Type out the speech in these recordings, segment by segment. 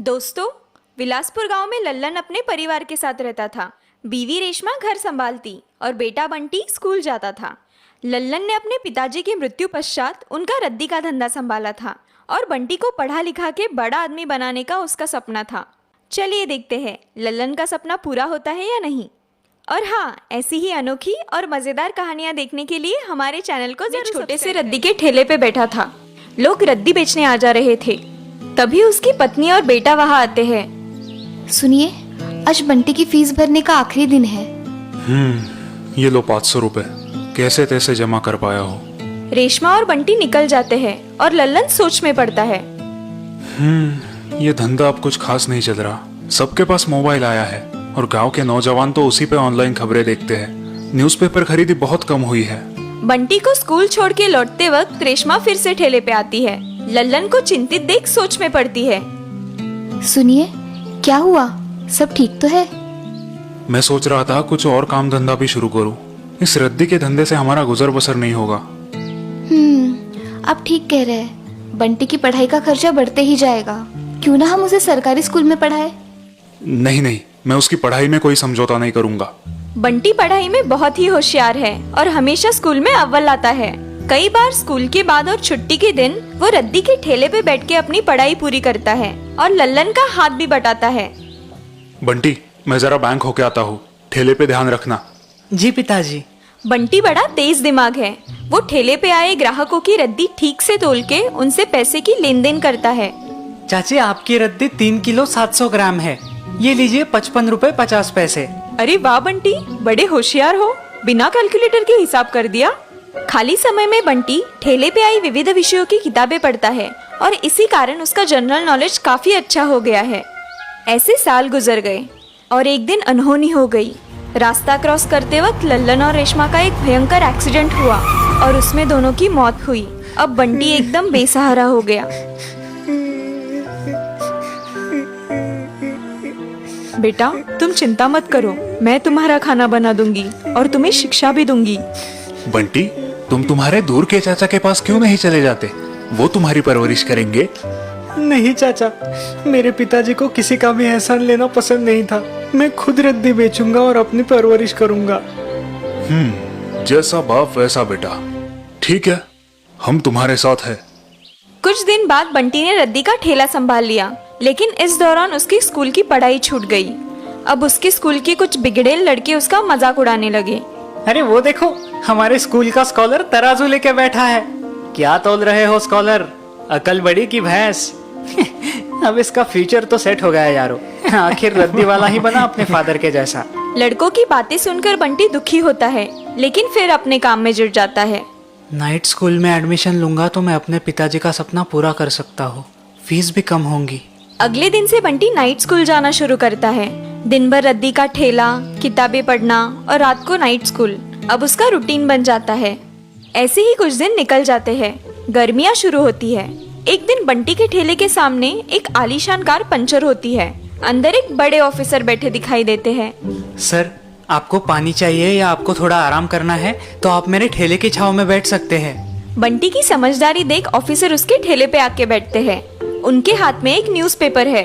दोस्तों, विलासपुर गांव में लल्लन अपने परिवार के साथ रहता था। बीवी रेशमा घर संभालती और बेटा बंटी स्कूल जाता था। लल्लन ने अपने पिताजी की मृत्यु पश्चात उनका रद्दी का धंधा संभाला था और बंटी को पढ़ा लिखा के बड़ा आदमी बनाने का उसका सपना था। चलिए देखते हैं लल्लन का सपना पूरा होता है या नहीं। और हाँ, ऐसी ही अनोखी और मज़ेदार कहानियाँ देखने के लिए हमारे चैनल को जरूर। छोटे से रद्दी के ठेले पे बैठा था। लोग रद्दी बेचने आ जा रहे थे। तभी उसकी पत्नी और बेटा वहाँ आते हैं। सुनिए, आज बंटी की फीस भरने का आखिरी दिन है। ये लो 500 रुपए, कैसे तैसे जमा कर पाया हो। रेशमा और बंटी निकल जाते हैं और लल्लन सोच में पड़ता है। ये धंधा अब कुछ खास नहीं चल रहा। सबके पास मोबाइल आया है और गांव के नौजवान तो उसी पे ऑनलाइन खबरें देखते हैं। न्यूज़पेपर खरीदी बहुत कम हुई है। बंटी को स्कूल छोड़ के लौटते वक्त रेशमा फिर से ठेले पे आती है। लल्लन को चिंतित देख सोच में पड़ती है। सुनिए, क्या हुआ? सब ठीक तो है? मैं सोच रहा था कुछ और काम धंधा भी शुरू करूं। इस रद्दी के धंधे से हमारा गुजर बसर नहीं होगा। आप ठीक कह रहे हैं। बंटी की पढ़ाई का खर्चा बढ़ते ही जाएगा। क्यों ना हम उसे सरकारी स्कूल में पढ़ाए? नहीं, मैं उसकी पढ़ाई में कोई समझौता नहीं करूंगा। बंटी पढ़ाई में बहुत ही होशियार है और हमेशा स्कूल में अव्वल आता है। कई बार स्कूल के बाद और छुट्टी के दिन वो रद्दी के ठेले पे बैठ के अपनी पढ़ाई पूरी करता है और लल्लन का हाथ भी बटाता है। बंटी, मैं जरा बैंक होके आता हूँ, ठेले पे ध्यान रखना। जी पिताजी। बंटी बड़ा तेज दिमाग है। वो ठेले पे आए ग्राहकों की रद्दी ठीक से तोल के उनसे पैसे की लेन देन करता है। चाची, आपकी रद्दी 3 किलो 700 ग्राम है। ये लीजिए 55 रुपए 50 पैसे। अरे वाह बंटी, बड़े होशियार हो। बिना कैलकुलेटर के हिसाब कर दिया। खाली समय में बंटी ठेले पे आई विविध विषयों की किताबें पढ़ता है और इसी कारण उसका जनरल नॉलेज काफी अच्छा हो गया है। ऐसे साल गुजर गए और एक दिन अनहोनी हो गई। रास्ता क्रॉस करते वक्त लल्लन और रेशमा का एक भयंकर एक्सीडेंट हुआ और उसमें दोनों की मौत हुई। अब बंटी एकदम बेसहारा हो गया। बेटा, तुम चिंता मत करो, मैं तुम्हारा खाना बना दूंगी और तुम्हें शिक्षा भी दूंगी। बंटी, तुम तुम्हारे दूर के चाचा के पास क्यों नहीं चले जाते? वो तुम्हारी परवरिश करेंगे। नहीं चाचा, मेरे पिताजी को किसी का भी एहसान लेना पसंद नहीं था। मैं खुद रद्दी बेचूंगा और अपनी परवरिश करूंगा। जैसा बाप वैसा बेटा। ठीक है, हम तुम्हारे साथ है। कुछ दिन बाद बंटी ने रद्दी का ठेला संभाल लिया, लेकिन इस दौरान उसकी स्कूल की पढ़ाई छूट गई। अब उसके स्कूल के कुछ बिगड़ेल लड़के उसका मजाक उड़ाने लगे। अरे वो देखो, हमारे स्कूल का स्कॉलर तराजू लेके बैठा है। क्या तोल रहे हो स्कॉलर? अकल बड़ी की भैंस। अब इसका फ्यूचर तो सेट हो गया यारो। आखिर रद्दी वाला ही बना अपने फादर के जैसा। लड़कों की बातें सुनकर बंटी दुखी होता है, लेकिन फिर अपने काम में जुट जाता है। नाइट स्कूल में एडमिशन लूंगा तो मैं अपने पिताजी का सपना पूरा कर सकता हूँ। फीस भी कम होंगी। अगले दिन से बंटी नाइट स्कूल जाना शुरू करता है। दिन भर रद्दी का ठेला, किताबें पढ़ना और रात को नाइट स्कूल अब उसका रूटीन बन जाता है। ऐसे ही कुछ दिन निकल जाते हैं। गर्मियाँ शुरू होती है। एक दिन बंटी के ठेले के सामने एक आलीशान कार पंचर होती है। अंदर एक बड़े ऑफिसर बैठे दिखाई देते हैं। सर, आपको पानी चाहिए या आपको थोड़ा आराम करना है तो आप मेरे ठेले की छांव में बैठ सकते हैं। बंटी की समझदारी देख ऑफिसर उसके ठेले पे आके बैठते हैं। उनके हाथ में एक न्यूज़पेपर है।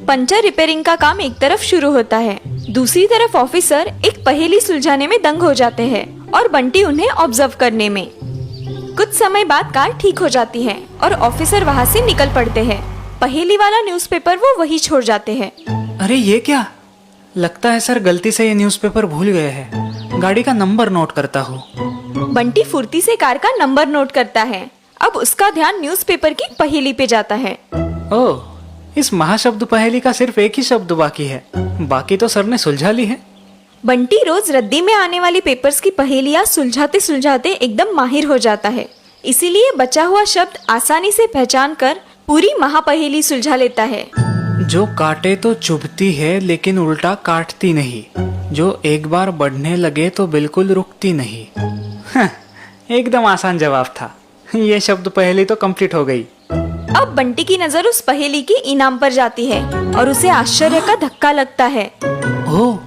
पंचर रिपेयरिंग का काम एक तरफ शुरू होता है, दूसरी तरफ ऑफिसर एक पहेली सुलझाने में दंग हो जाते हैं और बंटी उन्हें ऑब्जर्व करने में। कुछ समय बाद कार ठीक हो जाती है और ऑफिसर वहाँ से निकल पड़ते हैं। पहेली वाला न्यूज़पेपर वो वही छोड़ जाते हैं। अरे ये क्या? लगता है सर गलती से ये न्यूज़पेपर भूल गए हैं। गाड़ी का नंबर नोट करता हूँ। बंटी फुर्ती से कार का नंबर नोट करता है। अब उसका ध्यान न्यूज़पेपर की पहेली पे जाता है। ओह, इस महाशब्द पहेली का सिर्फ एक ही शब्द बाकी है। बाकी तो सर ने सुलझा ली है। बंटी रोज रद्दी में आने वाली पेपर्स की पहेलियां सुलझाते सुलझाते एकदम माहिर हो जाता है। इसीलिए बचा हुआ शब्द आसानी से पहचान कर पूरी महापहेली सुलझा लेता है। जो काटे तो चुभती है लेकिन उल्टा काटती नहीं। जो एक बार बढ़ने लगे तो बिल्कुल रुकती नहीं। एकदम आसान जवाब था। ये शब्द पहेली तो कंप्लीट हो गई। अब बंटी की नजर उस पहेली के इनाम पर जाती है और उसे आश्चर्य का धक्का लगता है। ओह,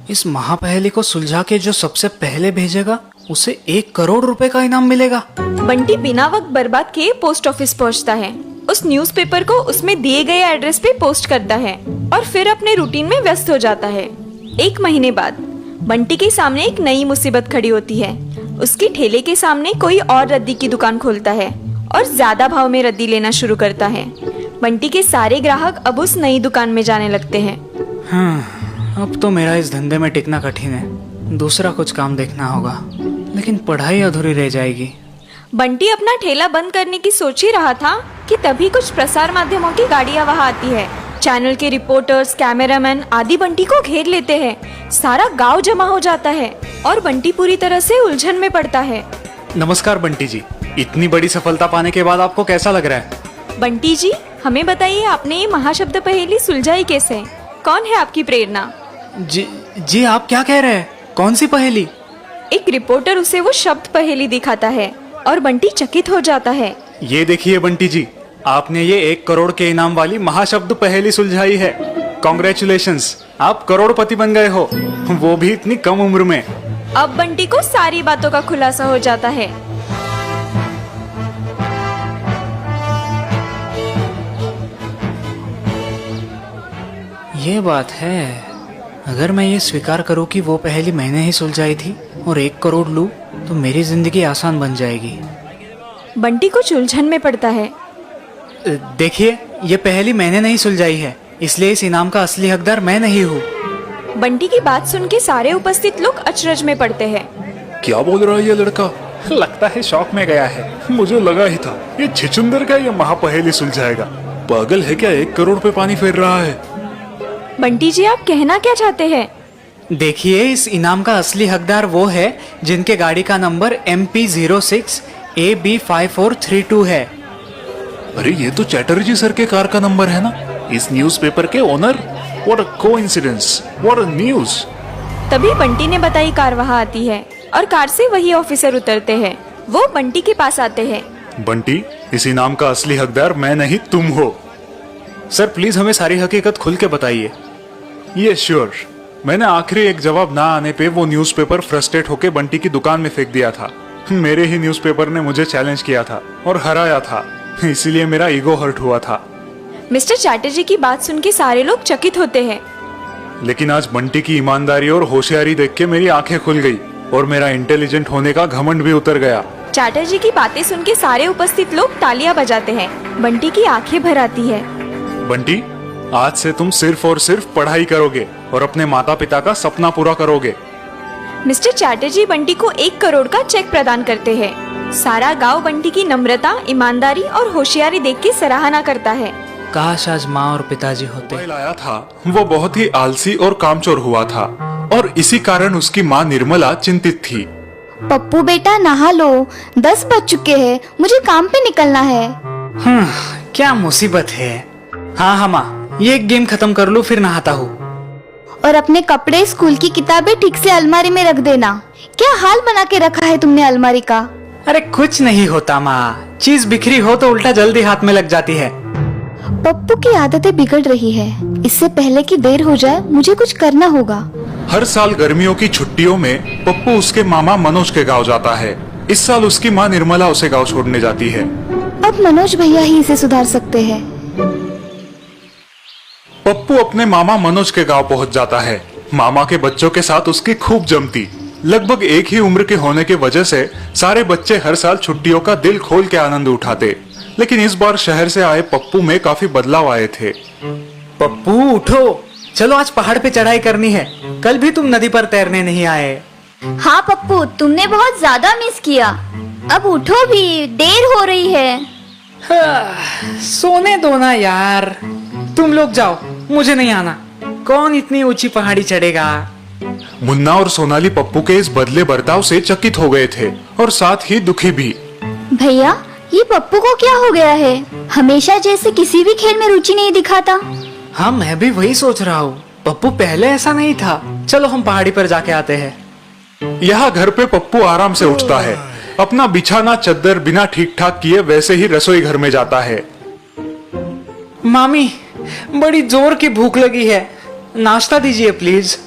इस महापहेली को सुलझा के जो सबसे पहले भेजेगा उसे 1 करोड़ रुपए का इनाम मिलेगा। बंटी बिना वक्त बर्बाद किए पोस्ट ऑफिस पहुंचता है। उस न्यूज़पेपर को उसमें दिए गए एड्रेस पे पोस्ट करता है और फिर अपने रूटीन में व्यस्त हो जाता है। 1 महीने बाद बंटी के सामने एक नई मुसीबत खड़ी होती है। उसके ठेले के सामने कोई और रद्दी की दुकान खोलता है और ज्यादा भाव में रद्दी लेना शुरू करता है। बंटी के सारे ग्राहक अब उस नई दुकान में जाने लगते हैं। अब तो मेरा इस धंधे में टिकना कठिन है। दूसरा कुछ काम देखना होगा, लेकिन पढ़ाई अधूरी रह जाएगी। बंटी अपना ठेला बंद करने की सोच ही रहा था कि तभी कुछ प्रसार माध्यमों की गाड़ियां वहां आती है। चैनल के रिपोर्टर्स, कैमरामैन आदि बंटी को घेर लेते हैं। सारा गांव जमा हो जाता है और बंटी पूरी तरह से उलझन में पड़ता है। नमस्कार बंटी जी, इतनी बड़ी सफलता पाने के बाद आपको कैसा लग रहा है? बंटी जी, हमें बताइए, आपने ये महाशब्द पहेली सुलझाई कैसे? कौन है आपकी प्रेरणा? जी आप क्या कह रहे हैं? कौन सी पहेली? एक रिपोर्टर उसे वो शब्द पहेली दिखाता है और बंटी चकित हो जाता है। ये देखिए बंटी जी, आपने ये 1 करोड़ के इनाम वाली महाशब्द पहेली सुलझाई है। कॉन्ग्रेचुलेशंस, आप करोड़पति बन गए हो, वो भी इतनी कम उम्र में। अब बंटी को सारी बातों का खुलासा हो जाता है। ये बात है। अगर मैं ये स्वीकार करूं कि वो पहेली मैंने ही सुलझाई थी और 1 करोड़ लूं, तो मेरी जिंदगी आसान बन जाएगी। बंटी कुछ उलझन में पड़ता है। देखिए, ये पहेली मैंने नहीं सुलझाई है, इसलिए इस इनाम का असली हकदार मैं नहीं हूँ। बंटी की बात सुन के सारे उपस्थित लोग अचरज में पड़ते हैं। क्या बोल रहा है ये लड़का? लगता है शौक में गया है। मुझे लगा ही था ये छिचुंदर का ये महापहेली सुलझाएगा। पागल है क्या? 1 करोड़ पे पानी फेर रहा है। बंटी जी, आप कहना क्या चाहते हैं? देखिए, इस इनाम का असली हकदार वो है जिनके गाड़ी का नंबर MP06 AB5432 है। अरे ये तो चैटर्जी सर के कार का नंबर है ना, इस न्यूज़पेपर के owner. What a coincidence, what a news. तभी बंटी ने बताई कार वहाँ आती है और कार से वही ऑफिसर उतरते हैं। वो बंटी के पास आते हैं। बंटी, इस इनाम का असली हकदार मैं नहीं, तुम हो। सर प्लीज हमें सारी हकीकत खुल के बताइए। ये श्योर, मैंने आखिरी एक जवाब ना आने पे वो न्यूज़पेपर फ्रस्ट्रेट होके बंटी की दुकान में फेंक दिया था। मेरे ही न्यूज़पेपर ने मुझे चैलेंज किया था और हराया था, इसीलिए मेरा ईगो हर्ट हुआ था। मिस्टर चैटर्जी की बात सुन के सारे लोग चकित होते हैं। लेकिन आज बंटी की ईमानदारी और होशियारी देख के मेरी आंखें खुल गई और मेरा इंटेलिजेंट होने का घमंड भी उतर गया। चैटर्जी की बातें सुन के सारे उपस्थित लोग तालियां बजाते हैं। बंटी की आंखें भर आती है। बंटी, आज से तुम सिर्फ और सिर्फ पढ़ाई करोगे और अपने माता पिता का सपना पूरा करोगे। मिस्टर चैटर्जी बंटी को 1 करोड़ का चेक प्रदान करते हैं। सारा गांव बंटी की नम्रता, ईमानदारी और होशियारी देख के सराहना करता है। काश आज माँ और पिताजी होते। मोबाइल आया था, वो बहुत ही आलसी और कामचोर हुआ था और इसी कारण उसकी माँ निर्मला चिंतित थी। पप्पू बेटा नहा लो, 10 बज चुके हैं, मुझे काम पे निकलना है। क्या मुसीबत है। हाँ माँ, ये एक गेम खत्म कर लूँ फिर नहाता हूँ। और अपने कपड़े, स्कूल की किताबें ठीक से अलमारी में रख देना। क्या हाल बना के रखा है तुमने अलमारी का? अरे कुछ नहीं होता माँ, चीज बिखरी हो तो उल्टा जल्दी हाथ में लग जाती है। पप्पू की आदतें बिगड़ रही है। इससे पहले कि देर हो जाए मुझे कुछ करना होगा। हर साल गर्मियों की छुट्टियों में पप्पू उसके मामा मनोज के गांव जाता है। इस साल उसकी माँ निर्मला उसे गांव छोड़ने जाती है। अब मनोज भैया ही इसे सुधार सकते हैं। पप्पू अपने मामा मनोज के गांव पहुंच जाता है। मामा के बच्चों के साथ उसकी खूब जमती। लगभग एक ही उम्र के होने के वजह से सारे बच्चे हर साल छुट्टियों का दिल खोल के आनंद उठाते। लेकिन इस बार शहर से आए पप्पू में काफी बदलाव आए थे। पप्पू उठो, चलो आज पहाड़ पे चढ़ाई करनी है। कल भी तुम नदी पर तैरने नहीं आए। हाँ पप्पू, तुमने बहुत ज्यादा मिस किया। अब उठो भी, देर हो रही है। सोने दो ना यार, तुम लोग जाओ, मुझे नहीं आना। कौन इतनी ऊंची पहाड़ी चढ़ेगा। मुन्ना और सोनाली पप्पू के इस बदले बर्ताव से चकित हो गए थे और साथ ही दुखी भी। भैया, ये पप्पू को क्या हो गया है? हमेशा जैसे किसी भी खेल में रुचि नहीं दिखाता। हाँ, मैं भी वही सोच रहा हूँ। पप्पू पहले ऐसा नहीं था। चलो हम पहाड़ी पर जाके आते हैं। यहाँ घर पे पप्पू आराम से उठता है। अपना बिछाना चद्दर बिना ठीक ठाक किए वैसे ही रसोई घर में जाता है। मामी, बड़ी जोर की भूख लगी है, नाश्ता दीजिए प्लीज।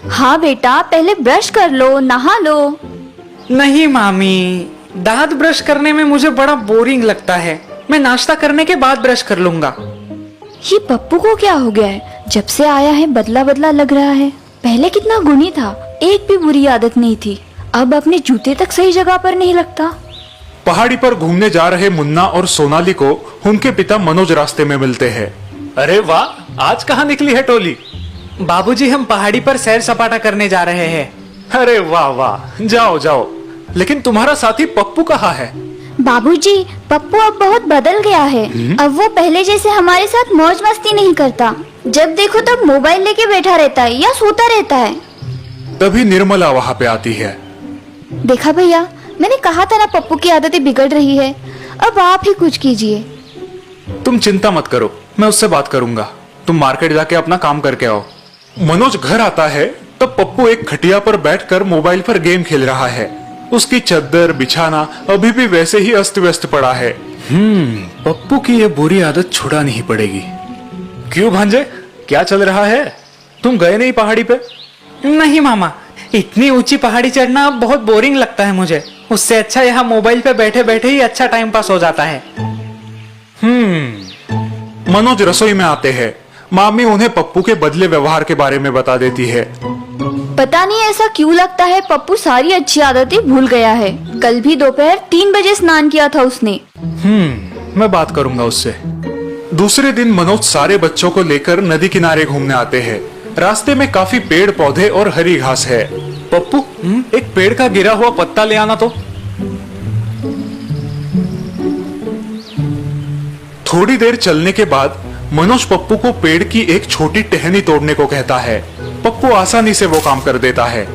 हाँ बेटा, पहले ब्रश कर लो, नहा लो। नहीं मामी, दांत ब्रश करने में मुझे बड़ा बोरिंग लगता है। मैं नाश्ता करने के बाद ब्रश कर लूंगा। ये पप्पू को क्या हो गया है? जब से आया है बदला बदला लग रहा है। पहले कितना गुणी था, एक भी बुरी आदत नहीं थी। अब अपने जूते तक सही जगह पर नहीं लगता। पहाड़ी पर घूमने जा रहे मुन्ना और सोनाली को उनके पिता मनोज रास्ते में मिलते हैं। अरे वाह, आज कहाँ निकली है टोली? बाबूजी, हम पहाड़ी पर सैर सपाटा करने जा रहे हैं। अरे वाह वाह, जाओ जाओ। लेकिन तुम्हारा साथी पप्पू कहाँ है? बाबूजी, पप्पू अब बहुत बदल गया है। अब वो पहले जैसे हमारे साथ मौज मस्ती नहीं करता। जब देखो तब मोबाइल लेके बैठा रहता है या सोता रहता है। तभी निर्मला वहाँ पे आती है। देखा भैया, मैंने कहा था ना पप्पू की आदतें बिगड़ रही है। अब आप ही कुछ कीजिए। तुम चिंता मत करो, मैं उससे बात करूंगा। तुम मार्केट जाके अपना काम करके आओ। मनोज घर आता है तब पप्पू एक खटिया पर बैठकर मोबाइल पर गेम खेल रहा है। उसकी चद्दर बिछाना अभी भी वैसे ही अस्त व्यस्त पड़ा है। पप्पू की ये बुरी आदत छुड़ा नहीं पड़ेगी। क्यों भांजे, क्या चल रहा है? तुम गए नहीं पहाड़ी पे? नहीं मामा, इतनी ऊंची पहाड़ी चढ़ना अब बहुत बोरिंग लगता है मुझे। उससे अच्छा यहाँ मोबाइल पे बैठे बैठे ही अच्छा टाइम पास हो जाता है। मनोज रसोई में आते हैं। मामी उन्हें पप्पू के बदले व्यवहार के बारे में बता देती है। पता नहीं ऐसा क्यों लगता है, पप्पू सारी अच्छी आदतें भूल गया है। कल भी दोपहर 3 बजे स्नान किया था उसने। मैं बात करूंगा उससे। दूसरे दिन मनोज सारे बच्चों को लेकर नदी किनारे घूमने आते हैं। रास्ते में काफी पेड़ पौधे और हरी घास है। पप्पू, एक पेड़ का गिरा हुआ पत्ता ले आना तो। थोड़ी देर चलने के बाद मनोज पप्पू को पेड़ की एक छोटी टहनी तोड़ने को कहता है। पप्पू आसानी से वो काम कर देता है।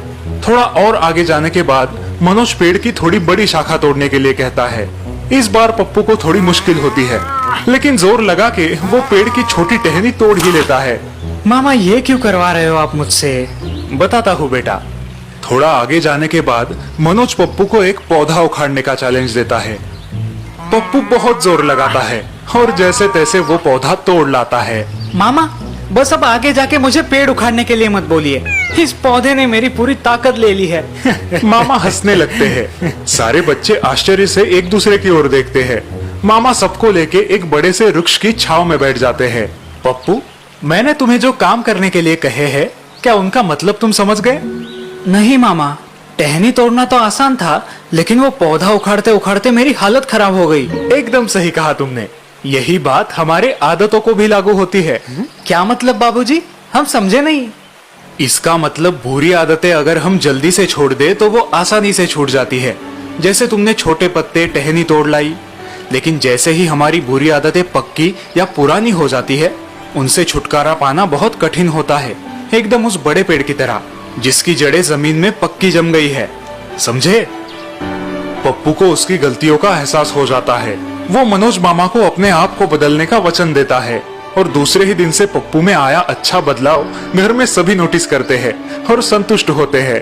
थोड़ा और आगे जाने के बाद मनोज पेड़ की थोड़ी बड़ी शाखा तोड़ने के लिए कहता है। इस बार पप्पू को थोड़ी मुश्किल होती है, लेकिन जोर लगा के वो पेड़ की छोटी टहनी तोड़ ही लेता है। मामा, ये क्यों करवा रहे हो आप मुझसे? बताता हूँ बेटा। थोड़ा आगे जाने के बाद मनोज पप्पू को एक पौधा उखाड़ने का चैलेंज देता है। पप्पू बहुत जोर लगाता है और जैसे तैसे वो पौधा तोड़ लाता है। मामा, बस अब आगे जाके मुझे पेड़ उखाड़ने के लिए मत बोलिए। इस पौधे ने मेरी पूरी ताकत ले ली है। मामा हंसने लगते हैं। सारे बच्चे आश्चर्य से एक दूसरे की ओर देखते हैं। मामा सबको लेके एक बड़े से वृक्ष की छाव में बैठ जाते हैं। पप्पू, मैंने तुम्हें जो काम करने के लिए कहे हैं, क्या उनका मतलब तुम समझ गए? नहीं मामा, टहनी तोड़ना तो आसान था, लेकिन वो पौधा उखाड़ते उखाड़ते मेरी हालत खराब हो गई। एकदम सही कहा तुमने। यही बात हमारे आदतों को भी लागू होती है। क्या मतलब बाबूजी? हम समझे नहीं। इसका मतलब बुरी आदतें अगर हम जल्दी से छोड़ दे तो वो आसानी से छूट जाती है। जैसे तुमने छोटे पत्ते टहनी तोड़ लाई। लेकिन जैसे ही हमारी बुरी आदतें पक्की या पुरानी हो जाती है, उनसे छुटकारा पाना बहुत कठिन होता है। एकदम उस बड़े पेड़ की तरह जिसकी जड़ें जमीन में पक्की जम गई है। समझे? पप्पू को उसकी गलतियों का एहसास हो जाता है। वो मनोज मामा को अपने आप को बदलने का वचन देता है और दूसरे ही दिन से पप्पू में आया अच्छा बदलाव घर में सभी नोटिस करते हैं और संतुष्ट होते हैं।